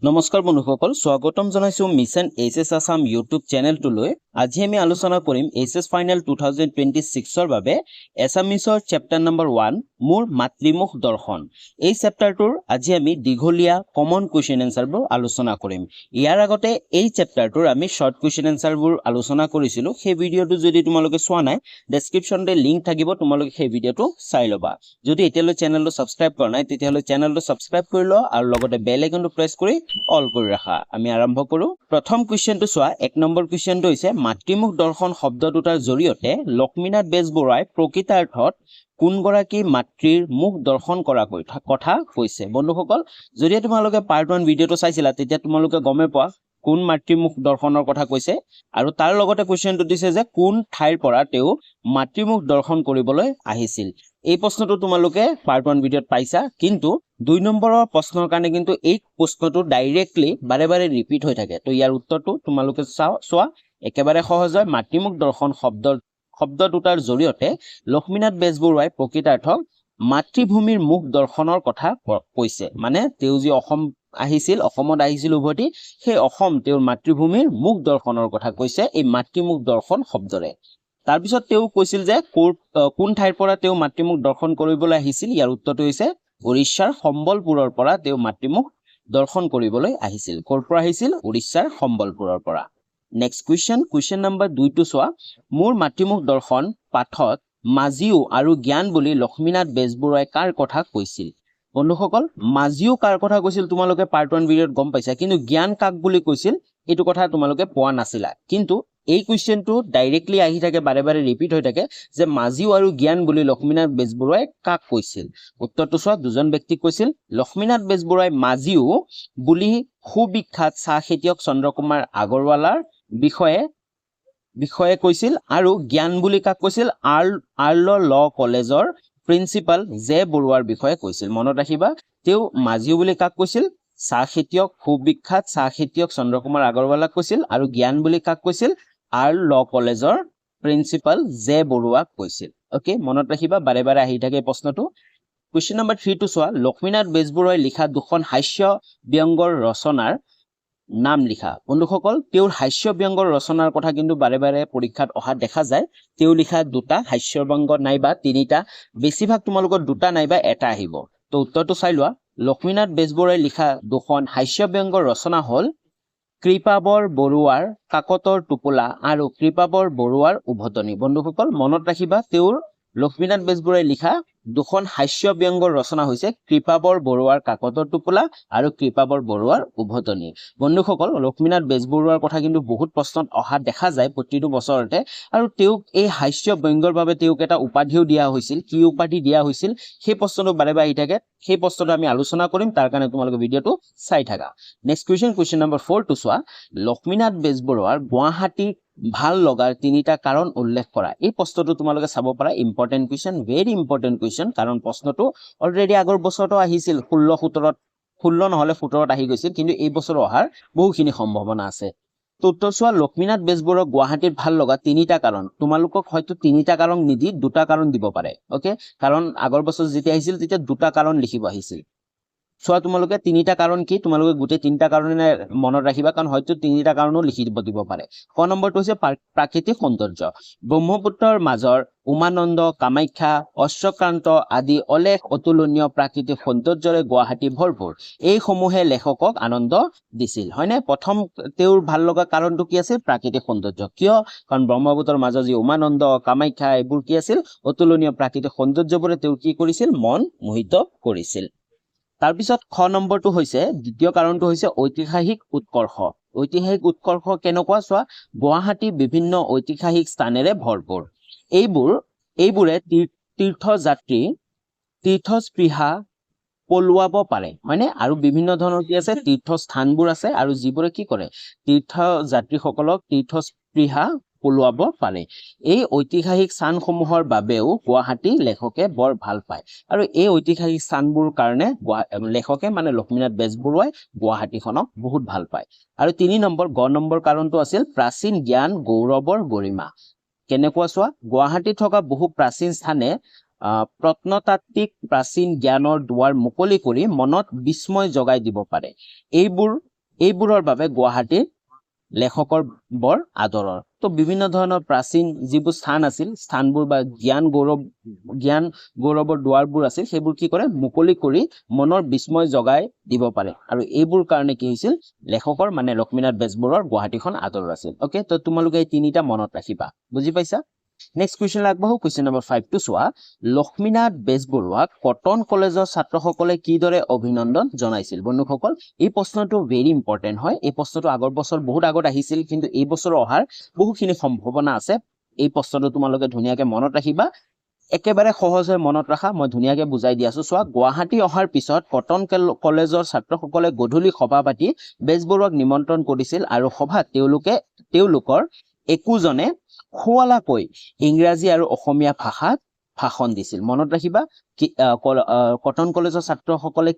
নমস্কাৰ বন্ধুসকল, স্বাগতম জনাইছো মিছন এইচএছ আসাম ইউটিউব চেনেলটোলৈ। আজি আমি আলোচনা কৰিম এইচএছ ফাইনেল 2026 ৰ বাবে এছামিছৰ চেপ্টাৰ নম্বৰ 1 মোৰ মাতৃমুখ দৰ্শন। এই চেপ্টাৰটোৰ আজি আমি দীঘলীয়া কমন কুৱেশ্যন এনসাৰবোৰ আলোচনা কৰিম। ইয়াৰ আগতে এই চেপ্টাৰটোৰ আমি শৰ্ট কুৱেশ্যন এনসাৰবোৰ আলোচনা কৰিছিলো। সেই ভিডিঅ'টো যদি তোমালোকে চোৱা নাই, ডেসক্ৰিপচনতে লিংক থাকিব, তোমালোকে সেই ভিডিঅ'টো চাই ল'বা। যদি এতিয়ালৈ চেনেলটো সাবস্ক্ৰাইব কৰা নাই তেতিয়াহ'লে চেনেলটো সাবস্ক্ৰাইব কৰি লোৱা আৰু লগতে বেল আইকনটো প্ৰেছ কৰি অল কৰি ৰাখা। আমি আৰম্ভ কৰো। প্ৰথম কুৱেশ্যনটো চোৱা। 1 নম্বৰ কুৱেশ্যনটো হৈছে মাতৃমুখ দৰ্শন শব্দ দুটাৰ জৰিয়তে লক্ষ্মীনাথ বেজবৰুৱাই প্ৰকৃতাৰ্থত কোনগৰাকী মাতৃৰ মুখ দৰ্শন কৰা কথা কৈছে। বন্ধুসকল, যদি তোমালোকে পাৰ্ট 1 ভিডিঅ'টো চাইছিলা তেতিয়া তোমালোকে গমে পোৱা কোন মাতৃমুখ দৰ্শনৰ কথা কৈছে, আৰু তাৰ লগতে কুৱেশ্যনটো দিছে যে কোন ঠাইৰ পৰা তেওঁ মাতৃমুখ দৰ্শন কৰিবলৈ আহিছিল। এই প্ৰশ্নটো তোমালোকে পাৰ্ট 1 ভিডিঅ'ত পাইছা, কিন্তু 2 নম্বৰৰ প্ৰশ্নৰ কাৰণে কিন্তু এই প্ৰশ্নটো ডাইৰেক্টলি বাৰে বাৰে ৰিপিট হৈ থাকে। তো ইয়াৰ উত্তৰটো তোমালোকে চোৱা। একেবাৰে সহজ হয়। মাতৃমুখ দৰ্শন শব্দ দুটাৰ জৰিয়তে লক্ষ্মীনাথ বেজবৰুৱাই প্ৰকৃতাৰ্থত মাতৃভূমিৰ মুখ দৰ্শনৰ কথা কৈছে। মানে তেওঁ যি অসমত আহিছিল উভতি, সেই অসম তেওঁৰ মাতৃভূমিৰ মুখ দৰ্শনৰ কথা কৈছে এই মাতৃমুখ দৰ্শন শব্দৰে। তাৰপিছত তেওঁ কৈছিল যে কোন ঠাইৰ পৰা তেওঁ মাতৃমুখ দৰ্শন কৰিবলৈ আহিছিল। ইয়াৰ উত্তৰটো হৈছে উৰিষ্যাৰ সম্বলপুৰৰ পৰা তেওঁ মাতৃমুখ দৰ্শন কৰিবলৈ আহিছিল। ক'ৰ পৰা আহিছিল? উৰিষ্যাৰ সম্বলপুৰৰ পৰা। নেক্সট কুৱেশ্যন নম্বৰ 2 টো চোৱা। মোৰ মাতৃমুখ দৰ্শন পাঠত মাজিও আৰু জ্ঞান বুলি লক্ষ্মীনাথ বেজবৰুৱাই কাৰ কথা কৈছিল? বন্ধুসকল, মাজিও কাৰ কথা কৈছিল তোমালোকে পাৰ্ট 1 ভিডিঅ'ত গম পাইছা, কিন্তু জ্ঞান কাক বুলি কৈছিল এইটো কথা তোমালোকে পোৱা নাছিলা। কিন্তু এই কুৱেশ্যনটো ডাইৰেক্টলি আহি থাকে, বাৰে বাৰে ৰিপিট হৈ থাকে যে মাজিও আৰু জ্ঞান বুলি লক্ষ্মীনাথ বেজবৰুৱাই কাক কৈছিল। উত্তৰটো চোৱা। দুজন ব্যক্তিক কৈছিল। লক্ষ্মীনাথ বেজবৰুৱাই মাজিও বুলি সুবিখ্যাত চাহ খেতিয়ক চন্দ্ৰকুমাৰ আগৰৱালাৰ বিষয়ে কৈছিল, আৰু জ্ঞান বুলি কাক কৈছিল? আৰ্ল ল কলেজৰ প্ৰিন্সিপাল জে বৰুৱাৰ বিষয়ে কৈছিল। মনত ৰাখিবা, তেওঁ মাজিও বুলি কাক কৈছিল? সুবিখ্যাত চাহ খেতিয়ক চন্দ্ৰকুমাৰ আগৰৱালাক কৈছিল, আৰু জ্ঞান বুলি কাক কৈছিল? আৰ্ল ল কলেজৰ প্ৰিন্সিপাল জে বৰুৱাক কৈছিল। অ'কে, মনত ৰাখিবা, বাৰে বাৰে আহি থাকে প্ৰশ্নটো। কুৱেশ্যন নম্বৰ 3 টো চোৱা। লক্ষ্মীনাথ বেজবৰুৱাই লিখা দুখন হাস্য ব্যংগৰ ৰচনাৰ নাম লিখা। বন্ধুসকল, তেওঁৰ হাস্য ব্যংগৰ ৰচনাৰ কথা কিন্তু বাৰে বাৰে পৰীক্ষাত অহা দেখা যায়। তেওঁ লিখা 2টা হাস্য ব্যংগ নাইবা 3টা, বেছিভাগ তোমালোকৰ 2টা নাইবা 1টা আহিব। তো উত্তৰটো চাই লোৱা। লক্ষ্মীনাথ বেজবৰুৱাই লিখা দুখন হাস্য ব্যংগৰ ৰচনা হ'ল কৃপাবৰ বৰুৱাৰ কাকতৰ টোপোলা আৰু কৃপাবৰ বৰুৱাৰ উভতনি। বন্ধুসকল, মনত ৰাখিবা, তেওঁৰ লক্ষ্মীনাথ বেজবৰুৱাই লিখা দুখন হাস্য ব্যংগৰ ৰচনা হৈছে কৃপাবৰ বৰুৱাৰ কাকতৰ টোপোলা আৰু কৃপাবৰ বৰুৱাৰ উভতনি। বন্ধুসকল, লক্ষ্মীনাথ বেজবৰুৱাৰ কথা কিন্তু বহুত প্ৰশ্নত অহা দেখা যায় প্ৰতিটো বছৰতে, আৰু তেওঁক এই হাস্য ব্যংগৰ বাবে তেওঁক এটা উপাধিও দিয়া হৈছিল। কি উপাধি দিয়া হৈছিল সেই প্ৰশ্নটো বাৰে বাৰে আহি থাকে। সেই প্ৰশ্নটো আমি আলোচনা কৰিম, তাৰ কাৰণে তোমালোকে ভিডিঅ'টো চাই থাকা। নেক্সট কুৱেশ্যন নম্বৰ 4 টো চোৱা। লক্ষ্মীনাথ বেজবৰুৱাৰ গুৱাহাটী ভাল লগাৰ 3টা কাৰণ উল্লেখ কৰা। এই প্ৰশ্নটো তোমালোকে চাব পাৰা। Important question, very important question, কাৰণ প্ৰশ্নটো অলৰেডি আগৰ বছৰতো আহিছিল। 16 নহলে 17ত আহি গৈছিল, কিন্তু এই বছৰ অহাৰ বহুখিনি সম্ভাৱনা আছে। তো উত্তৰ চোৱা। লক্ষ্মীনাথ বেজবৰুৱাক গুৱাহাটীত ভাল লগা 3টা কাৰণ। তোমালোকক হয়তো 3টা কাৰণ নিদি 2টা কাৰণ দিব পাৰে। অ'কে, কাৰণ আগৰ বছৰ যেতিয়া আহিছিল তেতিয়া 2টা কাৰণ লিখিব আহিছিল। চোৱা, তোমালোকে 3টা কাৰণ কি, তোমালোকে গোটেই 3টা কাৰণে মনত ৰাখিবা, কাৰণ হয়তো 3টা কাৰণো লিখি দিব পাৰে। ক নম্বৰটো হৈছে প্ৰাকৃতিক সৌন্দৰ্য। ব্ৰহ্মপুত্ৰৰ মাজৰ উমানন্দ, কামাখ্যা, অশ্বক্ৰান্ত আদি অলেখ অতুলনীয় প্ৰাকৃতিক সৌন্দৰ্যৰে গুৱাহাটী ভৰপূৰ। এইসমূহে লেখকক আনন্দ দিছিল। হয়নে? প্ৰথম তেওঁৰ ভাল লগা কাৰণটো কি আছিল? প্ৰাকৃতিক সৌন্দৰ্য। কিয়? কাৰণ ব্ৰহ্মপুত্ৰৰ মাজৰ যি উমানন্দ, কামাখ্যা, এইবোৰ কি আছিল? অতুলনীয় প্ৰাকৃতিক সৌন্দৰ্যবোৰে তেওঁ কি কৰিছিল? মন মোহিত কৰিছিল। তাৰপিছত খ নম্বৰটো হৈছে, দ্বিতীয় কাৰণটো হৈছে ঐতিহাসিক উৎকৰ্ষ। ঐতিহাসিক উৎকৰ্ষ কেনেকুৱা? চোৱা, গুৱাহাটী বিভিন্ন ঐতিহাসিক স্থানেৰে ভৰপূৰ। এইবোৰে তীৰ্থস্পৃহা পলুৱাব পাৰে। হয়নে? আৰু বিভিন্ন ধৰণৰ কি আছে? তীৰ্থস্থানবোৰ আছে, আৰু যিবোৰে কি কৰে? তীৰ্থযাত্ৰীসকলক তীৰ্থস্পৃহা পলুৱাব পাৰে। এই ঐতিহাসিক স্থানসমূহৰ বাবেও গুৱাহাটী লেখকে বৰ ভাল পায়, আৰু এই ঐতিহাসিক স্থানবোৰ কাৰণে লেখকে মানে লক্ষ্মীনাথ বেজবৰুৱাই গুৱাহাটীখনক বহুত ভাল পায়। আৰু 3 নম্বৰ গ নম্বৰ কাৰণটো আছিল প্ৰাচীন জ্ঞান গৌৰৱৰ গৰিমা। কেনেকুৱা? চোৱা, গুৱাহাটীত থকা বহু প্ৰাচীন স্থানে প্ৰত্নতাত্ত্বিক প্ৰাচীন জ্ঞানৰ দুৱাৰ মুকলি কৰি মনত বিস্ময় জগাই দিব পাৰে। এইবোৰ এইবোৰৰ বাবে গুৱাহাটীৰ লেখকৰ বৰ আদৰৰ তো বিভিন্ন ধৰণৰ প্ৰাচীন যিবোৰ স্থান আছিল স্থানবোৰ বা জ্ঞান গৌৰৱৰ দুৱাৰবোৰ আছিল সেইবোৰ কি কৰে মুকলি কৰি মনৰ বিস্ময় জগাই দিব পাৰে আৰু এইবোৰ কাৰণে কি হৈছিল লেখকৰ মানে লক্ষ্মীনাথ বেজবৰুৱাৰ গুৱাহাটীখন আদৰৰ আছিল ওকে তো তোমালোকে এই তিনিটা মনত ৰাখিবা বুজি পাইছা নেক্সট কুৱেশ্যন আগবাঢ়ো কুৱেশ্যন নম্বৰ 5 টো চোৱা লক্ষ্মীনাথ বেজবৰুৱাক কটন কলেজৰ ছাত্ৰসকলে কিদৰে অভিনন্দন জনাইছিল বন্ধুসকল এই প্ৰশ্নটো ভেৰি ইম্পৰ্টেন্ট হয় এই প্ৰশ্নটো আগৰ বছৰ বহুত আগত আহিছিল কিন্তু এই বছৰ অহাৰ বহুখিনি সম্ভাৱনা আছে এই প্ৰশ্নটো তোমালোকে ধুনীয়াকৈ মনত ৰাখিবা একেবাৰে সহজ হৈ মনত ৰাখা মই ধুনীয়াকৈ বুজাই দি আছো চোৱা গুৱাহাটী অহাৰ পিছত কটন কলেজৰ ছাত্ৰসকলে গধূলি সভা পাতি বেজবৰুৱাক নিমন্ত্ৰণ কৰিছিল আৰু সভাত তেওঁলোকৰ একোজনে খুৱালাকৈ ইংৰাজী আৰু অসমীয়া ভাষাত ভাষণ দিছিল মনত ৰাখিবা কটন কলেজৰ ছাত্ৰসকলে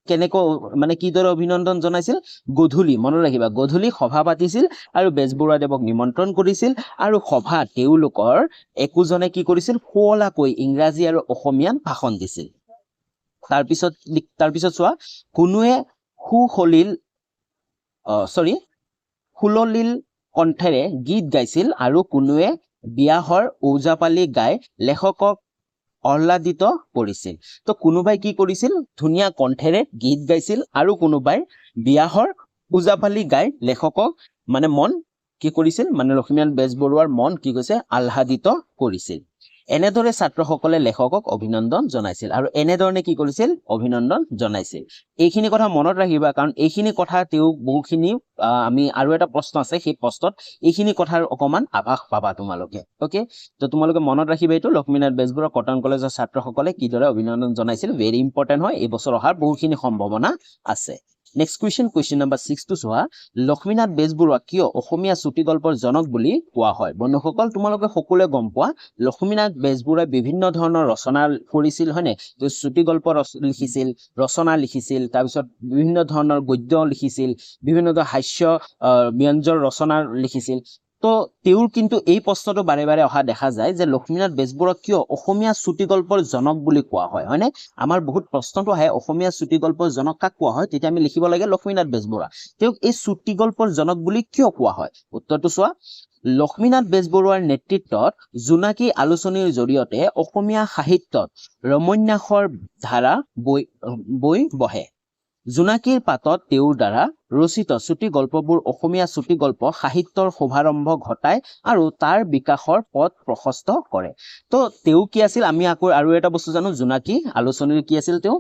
কেনেকৈ মানে কিদৰে অভিনন্দন জনাইছিল গধূলি মনত ৰাখিবা গধূলি সভা পাতিছিল আৰু বেজবৰুৱা দেৱক নিমন্ত্ৰণ কৰিছিল আৰু সভাত তেওঁলোকৰ একোজনে কি কৰিছিল খুৱলাকৈ ইংৰাজী আৰু অসমীয়াত ভাষণ দিছিল তাৰপিছত চোৱা কোনোৱে সুললিল কণ্ঠেৰে গীত গাইছিল আৰু কোনোৱে বিয়াহৰ ওজাপালি গাই লেখকক আহ্লাদিত কৰিছিল তো কোনোবাই কি কৰিছিল ধুনীয়া কণ্ঠেৰে গীত গাইছিল আৰু কোনোবাই বিয়াহৰ ওজাপালি গাই লেখকক মানে মন কি কৰিছিল মানে লক্ষ্মীনাথ বেজবৰুৱাৰ মন কি কৈছে আহ্লাদিত কৰিছিল এনেদৰে ছাত্ৰসকলে লেখকক অভিনন্দন জনাইছিল আৰু এনেধৰণে কি কৰিছিল অভিনন্দন জনাইছিল এইখিনি কথা মনত ৰাখিবা কাৰণ এইখিনি কথা তেওঁ বহুখিনি আমি আৰু এটা প্ৰশ্ন আছে সেই প্ৰশ্নত এইখিনি কথাৰ অকমান আভাস পাবা তোমালোকে ওকে তো তোমালোকে মনত ৰাখিবা এইটো লক্ষ্মীনাথ বেজবৰুৱা কটন কলেজৰ ছাত্ৰসকলে কিদৰে অভিনন্দন জনাইছিল ভেৰি ইম্পৰ্টেন্ট হয় এই বছৰ অহাৰ বহুখিনি সম্ভাৱনা আছে নেক্সট কুৱেশ্যন নম্বৰ 6 টো চোৱা লক্ষ্মীনাথ বেজবৰুৱা কিয় অসমীয়া চুটি গল্পৰ জনক বুলি কোৱা হয় বন্ধুসকল তোমালোকে সকলোৱে গম পোৱা লক্ষ্মীনাথ বেজবৰুৱাই বিভিন্ন ধৰণৰ ৰচনা কৰিছিল হয়নে তো চুটি গল্প লিখিছিল ৰচনা লিখিছিল তাৰপিছত বিভিন্ন ধৰণৰ গদ্য লিখিছিল বিভিন্ন ধৰণৰ হাস্য ব্যঞ্জৰ ৰচনা লিখিছিল তো তেওঁৰ কিন্তু এই প্ৰশ্নটো বাৰে বাৰে অহা দেখা যায় যে লক্ষ্মীনাথ বেজবৰুৱা কিয় অসমীয়া চুটি গল্পৰ জনক বুলি কোৱা হয় হয়নে আমাৰ বহুত প্ৰশ্নটো আহে অসমীয়া চুটি গল্পৰ জনক কাক কোৱা হয় তেতিয়া আমি লিখিব লাগে লক্ষ্মীনাথ বেজবৰুৱা তেওঁক এই চুটি গল্পৰ জনক বুলি কিয় কোৱা হয় উত্তৰটো চোৱা লক্ষ্মীনাথ বেজবৰুৱাৰ নেতৃত্বত জোনাকী আলোচনীৰ জৰিয়তে অসমীয়া সাহিত্যত ৰমন্যাসৰ ধাৰা বৈ বহে জোনাকীৰ পাতত তেওঁৰ দ্বাৰা ৰচিত চুটি গল্পবোৰ অসমীয়া চুটি গল্প সাহিত্যৰ শুভাৰম্ভ ঘটায় আৰু তাৰ বিকাশৰ পথ প্ৰশস্ত কৰে তো তেওঁ কি আছিল আমি আকৌ আৰু এটা বস্তু জানো জোনাকী আলোচনীৰ কি আছিল তেওঁ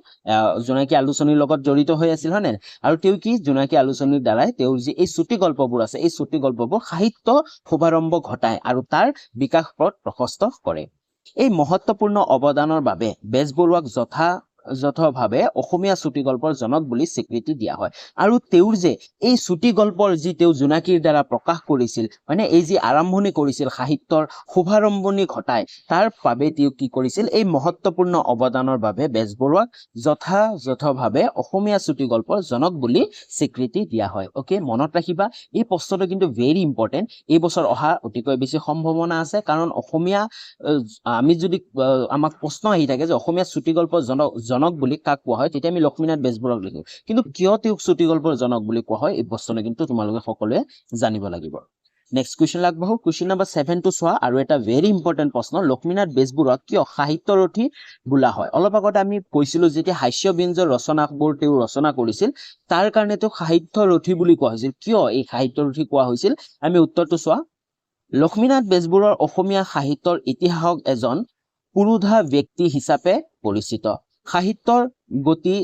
জোনাকী আলোচনীৰ লগত জড়িত হৈ আছিল হয়নে আৰু তেওঁ কি জোনাকী আলোচনীৰ দ্বাৰাই তেওঁৰ যি এই চুটি গল্পবোৰ আছে এই চুটি গল্পবোৰ সাহিত্য শুভাৰম্ভ ঘটায় আৰু তাৰ বিকাশ পথ প্ৰশস্ত কৰে এই মহত্বপূৰ্ণ অৱদানৰ বাবে বেজবৰুৱাক যথাভাৱে অসমীয়া চুটি গল্পৰ জনক বুলি স্বীকৃতি দিয়া হয় আৰু তেওঁৰ যে এই চুটি গল্পৰ যি তেওঁ জোনাকীৰ দ্বাৰা প্ৰকাশ কৰিছিল মানে এই যি আৰম্ভণি কৰিছিল সাহিত্যৰ শুভাৰম্ভণি ঘটায় তাৰ বাবে তেওঁ কি কৰিছিল এই মহত্বপূৰ্ণ অৱদানৰ বাবে বেজবৰুৱাক যথাযথভাৱে অসমীয়া চুটি গল্পৰ জনক বুলি স্বীকৃতি দিয়া হয় ওকে মনত ৰাখিবা এই প্ৰশ্নটো কিন্তু ভেৰি ইম্পৰ্টেন্ট এই বছৰ অহা অতিকৈ বেছি সম্ভাৱনা আছে কাৰণ অসমীয়া আমি যদি আমাক প্ৰশ্ন আহি থাকে যে অসমীয়া চুটি গল্পৰ জনক বুলি কাক কোৱা হয় তেতিয়া আমি লক্ষ্মীনাথ বেজবৰুৱাক লিখো কিন্তু কিয় তেওঁক চুটি গল্পৰ জনক বুলি কোৱা হয় এই প্ৰশ্নটো কিন্তু তোমালোকে সকলোৱে জানিব লাগিব নেক্সট কুৱেশ্যন আগবাঢ়ো কুৱেশ্যন নম্বৰ 7 টো চোৱা আৰু এটা ভেৰি ইম্পৰ্টেন্ট প্ৰশ্ন লক্ষ্মীনাথ বেজবৰুৱাক কিয় সাহিত্যৰথী বোলা হয় অলপ আগতে আমি কৈছিলো যেতিয়া হাস্য ব্যঞ্জৰ ৰচনাবোৰ তেওঁ ৰচনা কৰিছিল তাৰ কাৰণে তেওঁক সাহিত্যৰথী বুলি কোৱা হৈছিল কিয় এই সাহিত্যৰথী কোৱা হৈছিল আমি উত্তৰটো চোৱা লক্ষ্মীনাথ বেজবৰুৱাৰ অসমীয়া সাহিত্যৰ ইতিহাসক এজন পুৰুধা ব্যক্তি হিচাপে পৰিচিত সাহিত্যৰ গতি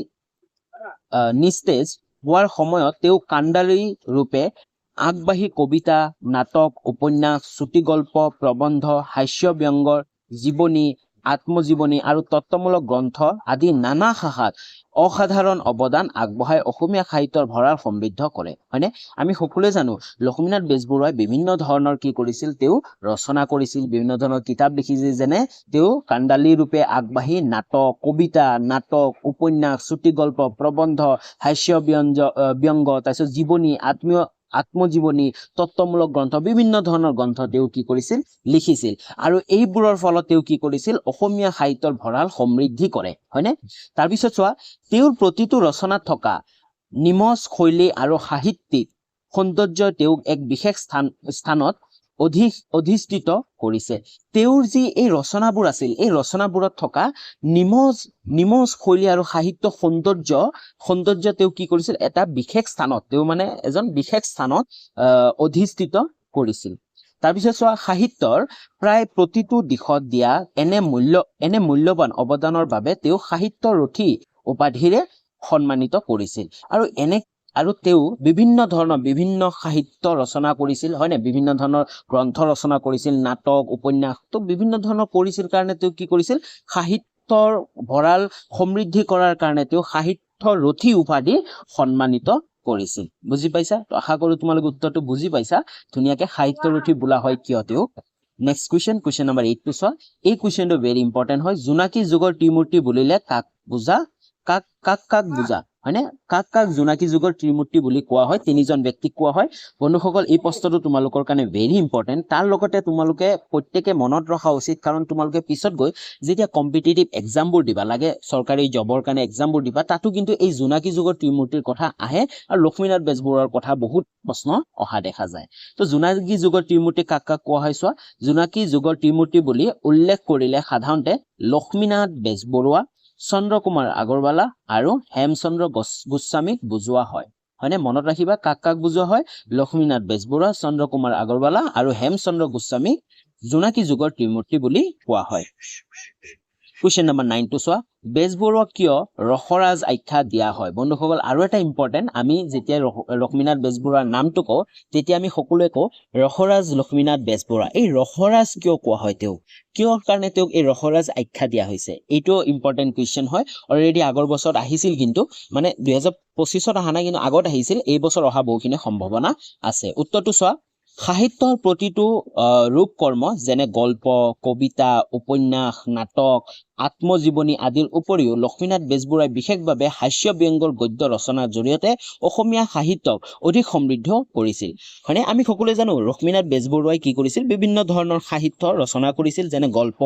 নিস্তেজ হোৱাৰ সময়ত তেওঁ কাণ্ডাৰী ৰূপে আগবাঢ়ি কবিতা নাটক উপন্যাস চুটি গল্প প্ৰবন্ধ হাস্য ব্যংগৰ জীৱনী আত্মজীৱনী আৰু তত্ত্বমূলক গ্ৰন্থ আদি নানা শাখাত অসাধাৰণ অৱদান আগবঢ়াই অসমীয়া সাহিত্যৰ ভঁৰাল সমৃদ্ধ কৰে হয়নে আমি সকলোৱে জানো লক্ষ্মীনাথ বেজবৰুৱাই বিভিন্ন ধৰণৰ কি কৰিছিল তেওঁ ৰচনা কৰিছিল বিভিন্ন ধৰণৰ কিতাপ লিখিছিল যেনে তেওঁ কাণ্ডালী ৰূপে আগবাঢ়ি নাটক কবিতা নাটক উপন্যাস চুটি গল্প প্ৰবন্ধ হাস্য ব্যংগ তাৰপিছত জীৱনী আত্মজীৱনী তত্ত্বমূলক গ্ৰন্থ বিভিন্ন ধৰণৰ গ্ৰন্থ তেওঁ কি কৰিছিল লিখিছিল আৰু এইবোৰৰ ফলত তেওঁ কি কৰিছিল অসমীয়া সাহিত্যৰ ভঁৰাল সমৃদ্ধি কৰে হয়নে তাৰপিছত চোৱা তেওঁৰ প্ৰতিটো ৰচনাত থকা নিমজ শৈলী আৰু সাহিত্যিক সৌন্দৰ্যই তেওঁক এক বিশেষ স্থানত অধিষ্ঠিত কৰিছে তেওঁৰ যি এই ৰচনাবোৰ আছিল এই ৰচনাবোৰত থকা নিমজ শৈলী আৰু সাহিত্য সৌন্দৰ্য তেওঁ কি কৰিছিল এটা বিশেষ স্থানত তেওঁ মানে এজন বিশেষ স্থানত অধিষ্ঠিত কৰিছিল তাৰপিছত চোৱা সাহিত্যৰ প্ৰায় প্ৰতিটো দিশত দিয়া এনে মূল্যৱান অৱদানৰ বাবে তেওঁ সাহিত্য ৰথী উপাধিৰে সন্মানিত কৰিছিল আৰু তেওঁ বিভিন্ন সাহিত্য ৰচনা কৰিছিল হয় নে বিভিন্ন ধৰণৰ গ্ৰন্থ ৰচনা কৰিছিল নাটক উপন্যাস তো বিভিন্ন ধৰণৰ কৰিছিল কাৰণে তেওঁ কি কৰিছিল সাহিত্যৰ ভঁৰাল সমৃদ্ধি কৰাৰ কাৰণে তেওঁ সাহিত্য ৰথী উপাধি সন্মানিত কৰিছিল বুজি পাইছা তো আশা কৰো তোমালোকে উত্তৰটো বুজি পাইছা ধুনীয়াকে সাহিত্য ৰথী বোলা হয় কিয় তেওঁ নেক্সট কুৱেশ্যন নম্বৰ 8 টো চোৱা এই কুৱেশ্যনটো ভেৰি ইম্পৰ্টেন্ট হয় জোনাকী যুগৰ ত্ৰিমূৰ্তি বুলিলে কাক বুজা হয়নে কাক জোনাকী যুগৰ ত্ৰিমূৰ্তি বুলি কোৱা হয় তিনিজন ব্যক্তিক কোৱা হয় বন্ধুসকল এই প্ৰশ্নটো তোমালোকৰ কাৰণে ভেৰি ইম্পৰ্টেন্ট তাৰ লগতে তোমালোকে প্ৰত্যেকে মনত ৰখা উচিত কাৰণ তোমালোকে পিছত গৈ যেতিয়া কম্পিটিটিভ এক্সামবোৰ দিবা লাগে চৰকাৰী জবৰ কাৰণে এক্সামবোৰ দিবা তাতো কিন্তু এই জোনাকী যুগৰ ত্ৰিমূৰ্তিৰ কথা আহে আৰু লক্ষ্মীনাথ বেজবৰুৱাৰ কথা বহুত প্ৰশ্ন অহা দেখা যায় তো জোনাকী যুগৰ ত্ৰিমূৰ্তি কাক কোৱা হয় চোৱা জোনাকী যুগৰ ত্ৰিমূৰ্তি বুলি উল্লেখ কৰিলে সাধাৰণতে লক্ষ্মীনাথ বেজবৰুৱা চন্দ্ৰকুমাৰ আগৰৱালা আৰু হেমচন্দ্ৰ গোস্বামীক বুজোৱা হয় হয়নে মনত ৰাখিবা কাক বুজোৱা হয় লক্ষ্মীনাথ বেজবৰুৱা চন্দ্ৰকুমাৰ আগৰৱালা আৰু হেমচন্দ্ৰ গোস্বামীক জোনাকী যুগৰ ত্ৰিমূৰ্তি বুলি কোৱা হয় কুৱেশ্যন নম্বৰ 9 টো চোৱা বেজবৰুৱাক কিয় ৰসৰাজ আখ্যা দিয়া হয় বন্ধুসকল আৰু এটা ইম্পৰ্টেন্ট আমি যেতিয়া লক্ষ্মীনাথ বেজবৰুৱাৰ নামটো কওঁ তেতিয়া আমি সকলোৱে কওঁ ৰসৰাজ লক্ষ্মীনাথ বেজবৰুৱা এই ৰসৰাজ কিয় কোৱা হয় কিয় কাৰণে তেওঁক এই ৰসৰাজ আখ্যা দিয়া হৈছে এইটো ইম্পৰ্টেন্ট কুৱেশ্যন হয় অলৰেডি আগৰ বছৰত আহিছিল কিন্তু মানে 2025ত অহা নাই কিন্তু আগত আহিছিল এই বছৰ অহা বহুখিনি সম্ভাৱনা আছে উত্তৰটো চোৱা সাহিত্যৰ প্ৰতিটো ৰূপ কৰ্ম যেনে গল্প কবিতা উপন্যাস নাটক আত্মজীৱনী আদিৰ উপৰিও লক্ষ্মীনাথ বেজবৰুৱাই বিশেষভাৱে হাস্য ব্যংগৰ গদ্য ৰচনাৰ জৰিয়তে অসমীয়া সাহিত্যক অধিক সমৃদ্ধ কৰিছিল হয়নে আমি সকলোৱে জানো লক্ষ্মীনাথ বেজবৰুৱাই কি কৰিছিল বিভিন্ন ধৰণৰ সাহিত্য ৰচনা কৰিছিল যেনে গল্প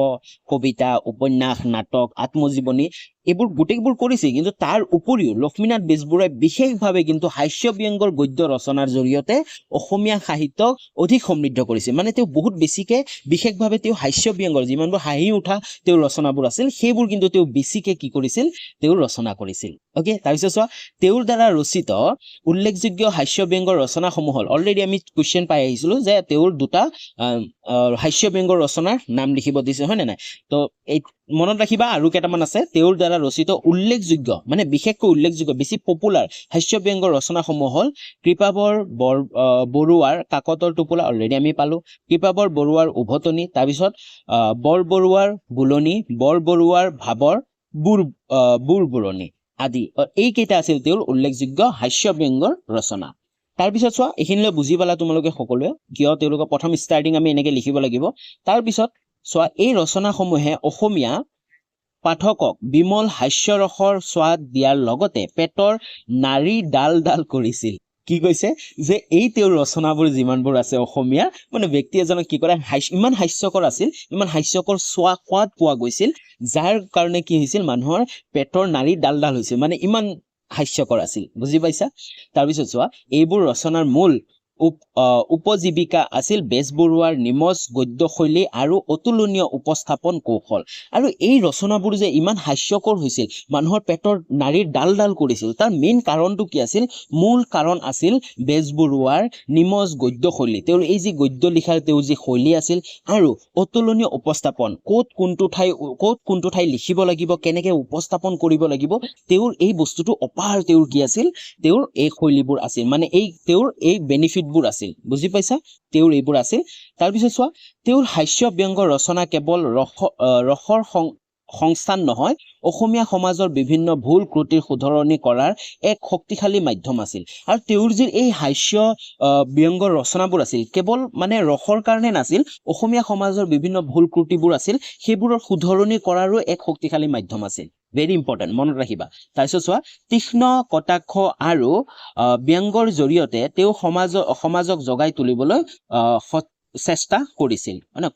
কবিতা উপন্যাস নাটক আত্মজীৱনী এইবোৰ গোটেইবোৰ কৰিছিল কিন্তু তাৰ উপৰিও লক্ষ্মীনাথ বেজবৰুৱাই বিশেষভাৱে কিন্তু হাস্য ব্যংগৰ গদ্য ৰচনাৰ জৰিয়তে অসমীয়া সাহিত্যক অধিক সমৃদ্ধ কৰিছিল মানে তেওঁ বহুত বেছিকে বিশেষভাৱে তেওঁ হাস্য ব্যংগৰ যিমানবোৰ হাঁহি উঠা তেওঁৰ ৰচনাবোৰ আছিল সেইবোৰ কিন্তু তেওঁ বেছিকে কি কৰিছিল তেওঁ ৰচনা কৰিছিল ওকে তাৰপিছত চোৱা তেওঁৰ দ্বাৰা ৰচিত উল্লেখযোগ্য হাস্য ব্যংগৰ ৰচনাসমূহ হ'ল অলৰেডি আমি কুৱেশ্যন পাই আহিছিলো যে তেওঁৰ দুটা হাস্য ব্যংগৰ ৰচনাৰ নাম লিখিব দিছে হয় নে নাই তো এই মনত ৰাখিবা আৰু কেইটামান আছে তেওঁৰ দ্বাৰা ৰচিত উল্লেখযোগ্য মানে বিশেষকৈ উল্লেখযোগ্য বেছি পপুলাৰ হাস্য ব্যংগৰ ৰচনাসমূহ হ'ল কৃপাবৰ বৰুৱাৰ কাকতৰ টোপোলা অলৰেডি আমি পালো কৃপাবৰ বৰুৱাৰ উভতনি তাৰপিছত বৰবৰুৱাৰ বুলনি বৰবৰুৱাৰ ভাবৰ বুৰবুৰণি আদি এইকেইটা আছিল তেওঁৰ উল্লেখযোগ্য হাস্য ব্যংগৰ ৰচনা তাৰপিছত চোৱা এইখিনিলৈ বুজি পালা তোমালোকে সকলোৱে কিয় তেওঁলোকৰ প্ৰথম ষ্টাৰ্টিং আমি এনেকে লিখিব লাগিব তাৰপিছত চোৱা এই ৰচনাসমূহে অসমীয়া পাঠকক বিমল হাস্যৰসৰ স্বাদ দিয়াৰ লগতে পেটৰ নাৰী ডাল কৰিছিল কি কৈছে যে এই তেওঁৰ ৰচনাবোৰ যিমানবোৰ আছে অসমীয়া মানে ব্যক্তি এজনক কি কৰে ইমান হাস্যকৰ আছিল ইমান হাস্যকৰ সোৱাদ পোৱা গৈছিল যাৰ কাৰণে কি হৈছিল মানুহৰ পেটৰ নাৰী ডাল হৈছিল মানে ইমান হাস্যকৰ আছিল বুজি পাইছা তাৰপিছত চোৱা এইবোৰ ৰচনাৰ মূল উপজীৱিকা আছিল বেজবৰুৱাৰ নিমজ গদ্যশৈলী আৰু অতুলনীয় উপস্থাপন কৌশল আৰু এই ৰচনাবোৰ যে ইমান হাস্যকৰ হৈছিল মানুহৰ পেটৰ নাৰীৰ ডাল কৰিছিল তাৰ মেইন কাৰণটো কি আছিল মূল কাৰণ আছিল বেজবৰুৱাৰ নিমজ গদ্যশৈলী তেওঁৰ এই যি গদ্য লিখাৰ তেওঁৰ যি শৈলী আছিল আৰু অতুলনীয় উপস্থাপন ক'ত কোনটো ঠাই লিখিব লাগিব কেনেকে উপস্থাপন কৰিব লাগিব তেওঁৰ এই বস্তুটো অপাৰ তেওঁৰ কি আছিল তেওঁৰ এই শৈলীবোৰ আছিল মানে তেওঁৰ এই বেনিফিট বোৰ আছিল বুজি পাইছা তেওঁৰ এইবোৰ আছিল তাৰপিছত চোৱা তেওঁৰ হাস্য ব্যংগৰ ৰচনা কেৱল ৰসৰ সংস্থান নহয় অসমীয়া সমাজৰ বিভিন্ন ভুল ত্ৰুটিৰ শুধৰণি কৰাৰ এক শক্তিশালী মাধ্যম আছিল আৰু তেওঁৰ যি এই হাস্য ব্যংগৰ ৰচনাবোৰ আছিল কেৱল মানে ৰসৰ কাৰণে নাছিল অসমীয়া সমাজৰ বিভিন্ন ভুল ত্ৰুটিবোৰ আছিল সেইবোৰৰ শুধৰণি কৰাৰো এক শক্তিশালী মাধ্যম আছিল ভেৰি ইম্পৰ্টেণ্ট মনত ৰাখিবা তাৰপিছত চোৱা তীক্ষ্ণ কটাক্ষ আৰু ব্যংগৰ জৰিয়তে তেওঁ সমাজক জগাই তুলিবলৈ চেষ্টা কৰিছিল মানে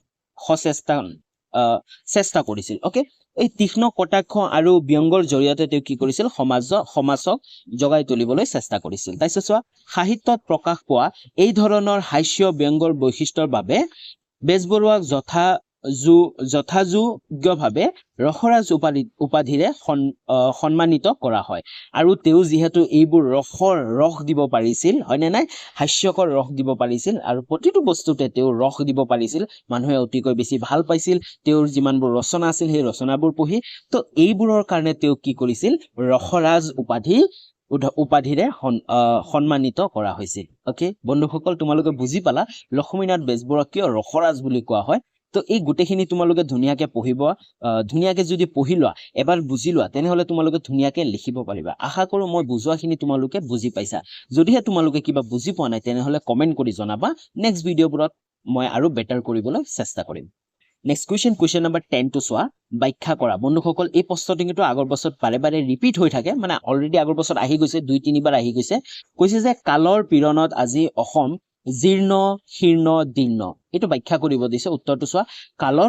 চেষ্টা কৰিছিল ওকে এই তীক্ষ্ণ কটাক্ষ আৰু ব্যংগৰ জৰিয়তে তেওঁ কি কৰিছিল সমাজক জগাই তুলিবলৈ চেষ্টা কৰিছিল তাৰপিছত চোৱা সাহিত্যত প্ৰকাশ পোৱা এই ধৰণৰ হাস্য ব্যংগৰ বৈশিষ্ট্যৰ বাবে বেজবৰুৱাক যথাযোগ্যভাৱে ৰসৰাজ উপাধিৰে সন্মানিত কৰা হয় আৰু তেওঁ যিহেতু এইবোৰ ৰস দিব পাৰিছিল হয়নে নাই হাস্যকৰ ৰস দিব পাৰিছিল আৰু প্ৰতিটো বস্তুতে তেওঁ ৰস দিব পাৰিছিল মানুহে অতিকৈ বেছি ভাল পাইছিল তেওঁৰ যিমানবোৰ ৰচনা আছিল সেই ৰচনাবোৰ পঢ়ি তো এইবোৰৰ কাৰণে তেওঁ কি কৰিছিল ৰসৰাজ উপাধিৰে সন্মানিত কৰা হৈছিল ওকে বন্ধুসকল তোমালোকে বুজি পালা লক্ষ্মীনাথ বেজবৰুৱাক কিয় ৰসৰাজ বুলি কোৱা হয় তো এই গোটেইখিনি তোমালোকে ধুনীয়াকে পঢ়িব ধুনীয়াকে যদি পঢ়ি লোৱা এবাৰ বুজি লোৱা তেনেহলে তোমালোকে ধুনীয়াকে লিখিব পাৰিবা আশা কৰো মই বুজোৱাখিনি তোমালোকে বুজি পাইছা যদিহে তোমালোকে কিবা বুজি পোৱা নাই তেনেহলে কমেন্ট কৰি জনাবা নেক্সট ভিডিঅ'বোৰত মই আৰু বেটাৰ কৰিবলৈ চেষ্টা কৰিম নেক্সট কুৱেশ্যন নম্বৰ 10 টো চোৱা ব্যাখ্যা কৰা বন্ধুসকল এই প্ৰশ্নটো কিন্তু আগৰ বছৰত বাৰে ৰিপিট হৈ থাকে মানে অলৰেডি আগৰ বছৰত আহি গৈছে 2-3 বাৰ আহি গৈছে কৈছে যে কালৰ পীড়নত আজি অসম জীৰ্ণ শীৰ্ণ দীৰ্ণ এইটো ব্যাখ্যা কৰিব দিছে উত্তৰটো চোৱা কালৰ